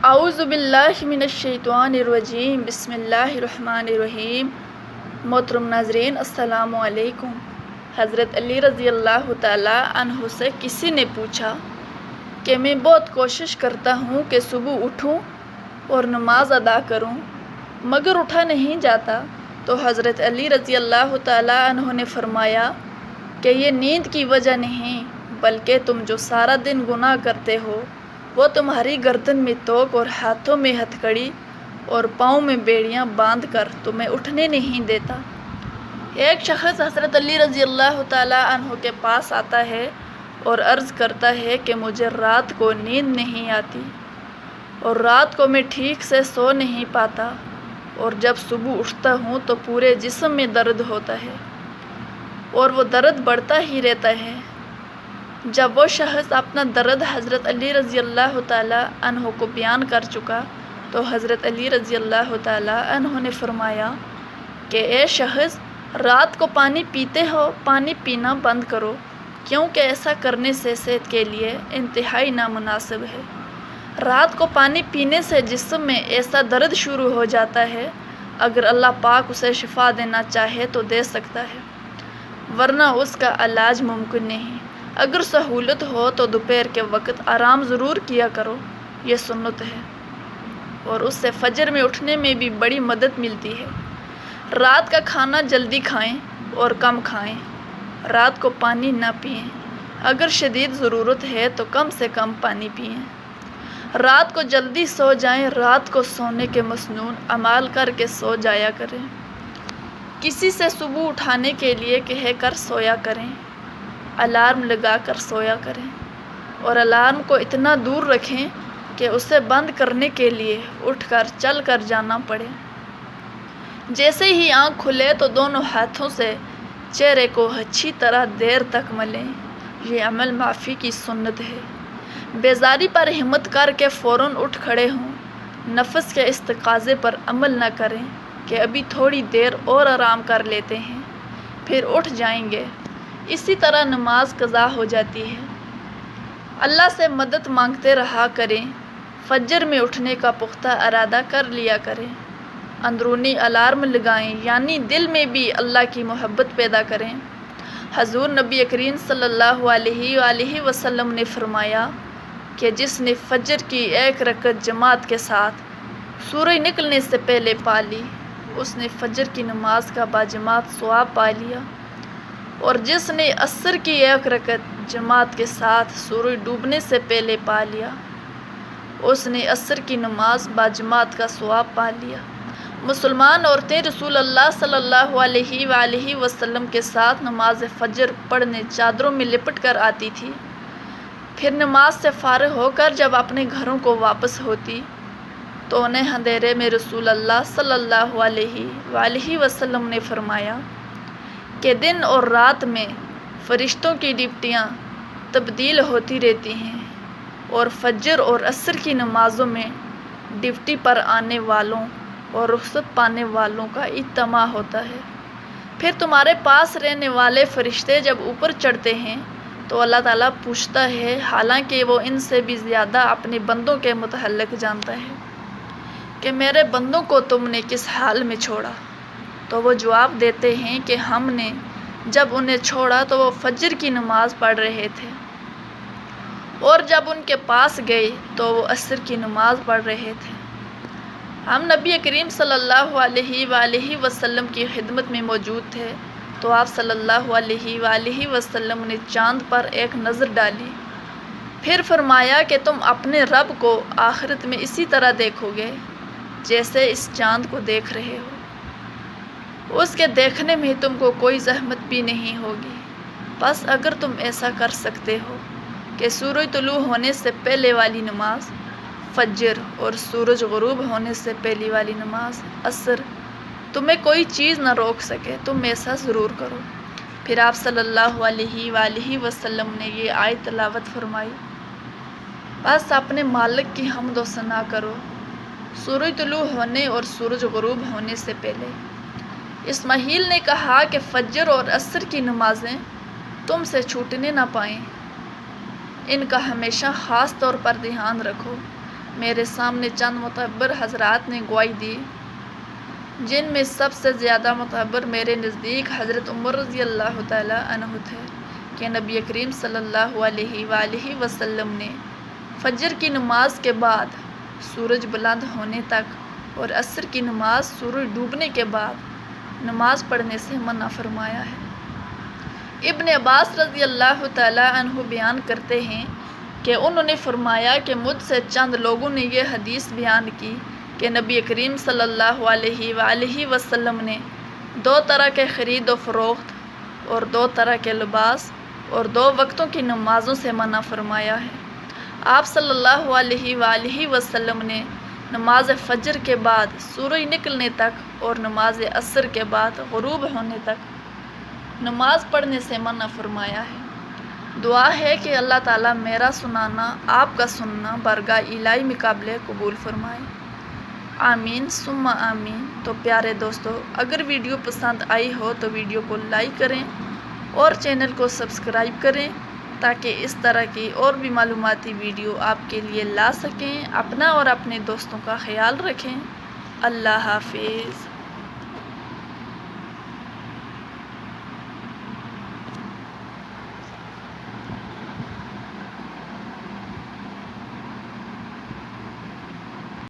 اعوذ باللہ من الشیطان الرجیم، بسم اللہ الرحمن الرحیم۔ محترم ناظرین، السلام علیکم۔ حضرت علی رضی اللہ تعالیٰ عنہ سے کسی نے پوچھا کہ میں بہت کوشش کرتا ہوں کہ صبح اٹھوں اور نماز ادا کروں مگر اٹھا نہیں جاتا، تو حضرت علی رضی اللہ تعالیٰ عنہ نے فرمایا کہ یہ نیند کی وجہ نہیں بلکہ تم جو سارا دن گناہ کرتے ہو وہ تمہاری گردن میں توق اور ہاتھوں میں ہتھکڑی اور پاؤں میں بیڑیاں باندھ کر تمہیں اٹھنے نہیں دیتا۔ ایک شخص حضرت علی رضی اللہ تعالیٰ عنہ کے پاس آتا ہے اور عرض کرتا ہے کہ مجھے رات کو نیند نہیں آتی اور رات کو میں ٹھیک سے سو نہیں پاتا، اور جب صبح اٹھتا ہوں تو پورے جسم میں درد ہوتا ہے اور وہ درد بڑھتا ہی رہتا ہے۔ جب وہ شخص اپنا درد حضرت علی رضی اللہ تعالیٰ عنہ کو بیان کر چکا تو حضرت علی رضی اللہ تعالیٰ عنہ نے فرمایا کہ اے شخص، رات کو پانی پیتے ہو، پانی پینا بند کرو، کیونکہ ایسا کرنے سے صحت کے لیے انتہائی نامناسب ہے۔ رات کو پانی پینے سے جسم میں ایسا درد شروع ہو جاتا ہے، اگر اللہ پاک اسے شفا دینا چاہے تو دے سکتا ہے، ورنہ اس کا علاج ممکن نہیں۔ اگر سہولت ہو تو دوپہر کے وقت آرام ضرور کیا کرو، یہ سنت ہے اور اس سے فجر میں اٹھنے میں بھی بڑی مدد ملتی ہے۔ رات کا کھانا جلدی کھائیں اور کم کھائیں۔ رات کو پانی نہ پئیں، اگر شدید ضرورت ہے تو کم سے کم پانی پئیں۔ رات کو جلدی سو جائیں، رات کو سونے کے مسنون اعمال کر کے سو جایا کریں۔ کسی سے صبح اٹھانے کے لیے کہہ کر سویا کریں، الارم لگا کر سویا کریں، اور الارم کو اتنا دور رکھیں کہ اسے بند کرنے کے لیے اٹھ کر چل کر جانا پڑے۔ جیسے ہی آنکھ کھلے تو دونوں ہاتھوں سے چہرے کو اچھی طرح دیر تک ملیں، یہ عمل معافی کی سنت ہے۔ بیزاری پر ہمت کر کے فوراً اٹھ کھڑے ہوں، نفس کے استقاضے پر عمل نہ کریں کہ ابھی تھوڑی دیر اور آرام کر لیتے ہیں پھر اٹھ جائیں گے، اسی طرح نماز قضا ہو جاتی ہے۔ اللہ سے مدد مانگتے رہا کریں، فجر میں اٹھنے کا پختہ ارادہ کر لیا کریں، اندرونی الارم لگائیں، یعنی دل میں بھی اللہ کی محبت پیدا کریں۔ حضور نبی کریم صلی اللہ علیہ وآلہ وسلم نے فرمایا کہ جس نے فجر کی ایک رکعت جماعت کے ساتھ سورج نکلنے سے پہلے پا لی، اس نے فجر کی نماز کا باجماعت ثواب پا لیا، اور جس نے عصر کی ایک رکعت جماعت کے ساتھ سورج ڈوبنے سے پہلے پا لیا، اس نے عصر کی نماز باجماعت کا ثواب پا لیا۔ مسلمان عورتیں رسول اللہ صلی اللہ علیہ وآلہ وسلم کے ساتھ نماز فجر پڑھنے چادروں میں لپٹ کر آتی تھی، پھر نماز سے فارغ ہو کر جب اپنے گھروں کو واپس ہوتی تو انہیں اندھیرے میں رسول اللہ صلی اللہ علیہ وآلہ وسلم نے فرمایا کہ دن اور رات میں فرشتوں کی ڈیوٹیاں تبدیل ہوتی رہتی ہیں، اور فجر اور عصر کی نمازوں میں ڈیوٹی پر آنے والوں اور رخصت پانے والوں کا اجتماع ہوتا ہے۔ پھر تمہارے پاس رہنے والے فرشتے جب اوپر چڑھتے ہیں تو اللہ تعالیٰ پوچھتا ہے، حالانکہ وہ ان سے بھی زیادہ اپنے بندوں کے متعلق جانتا ہے، کہ میرے بندوں کو تم نے کس حال میں چھوڑا؟ تو وہ جواب دیتے ہیں کہ ہم نے جب انہیں چھوڑا تو وہ فجر کی نماز پڑھ رہے تھے، اور جب ان کے پاس گئے تو وہ عصر کی نماز پڑھ رہے تھے۔ ہم نبی کریم صلی اللہ علیہ وآلہ وسلم کی خدمت میں موجود تھے تو آپ صلی اللہ علیہ وآلہ وسلم نے چاند پر ایک نظر ڈالی، پھر فرمایا کہ تم اپنے رب کو آخرت میں اسی طرح دیکھو گے جیسے اس چاند کو دیکھ رہے ہو، اس کے دیکھنے میں تم کو کوئی زحمت بھی نہیں ہوگی۔ بس اگر تم ایسا کر سکتے ہو کہ سورج طلوع ہونے سے پہلے والی نماز فجر اور سورج غروب ہونے سے پہلی والی نماز عصر تمہیں کوئی چیز نہ روک سکے، تم ایسا ضرور کرو۔ پھر آپ صلی اللہ علیہ وآلہ وسلم نے یہ آیت تلاوت فرمائی، بس اپنے مالک کی حمد و ثنا کرو سورج طلوع ہونے اور سورج غروب ہونے سے پہلے۔ اسماعیل نے کہا کہ فجر اور عصر کی نمازیں تم سے چھوٹنے نہ پائیں، ان کا ہمیشہ خاص طور پر دھیان رکھو۔ میرے سامنے چند معتبر حضرات نے گواہی دی، جن میں سب سے زیادہ معتبر میرے نزدیک حضرت عمر رضی اللہ تعالیٰ عنہ تھے کہ نبی کریم صلی اللہ علیہ وآلہ وسلم نے فجر کی نماز کے بعد سورج بلند ہونے تک اور عصر کی نماز سورج ڈوبنے کے بعد نماز پڑھنے سے منع فرمایا ہے۔ ابن عباس رضی اللہ تعالیٰ عنہ بیان کرتے ہیں کہ انہوں نے فرمایا کہ مجھ سے چند لوگوں نے یہ حدیث بیان کی کہ نبی کریم صلی اللہ علیہ وآلہ وسلم نے 2 طرح کے خرید و فروخت اور 2 طرح کے لباس اور 2 وقتوں کی نمازوں سے منع فرمایا ہے۔ آپ صلی اللہ علیہ وآلہ وسلم نے نماز فجر کے بعد سورج نکلنے تک اور نماز عصر کے بعد غروب ہونے تک نماز پڑھنے سے منع فرمایا ہے۔ دعا ہے کہ اللہ تعالیٰ میرا سنانا، آپ کا سننا بارگاہ الہی میں قابل قبول فرمائے، آمین ثم آمین۔ تو پیارے دوستو، اگر ویڈیو پسند آئی ہو تو ویڈیو کو لائک کریں اور چینل کو سبسکرائب کریں تاکہ اس طرح کی اور بھی معلوماتی ویڈیو آپ کے لیے لا سکیں۔ اپنا اور اپنے دوستوں کا خیال رکھیں۔ اللہ حافظ۔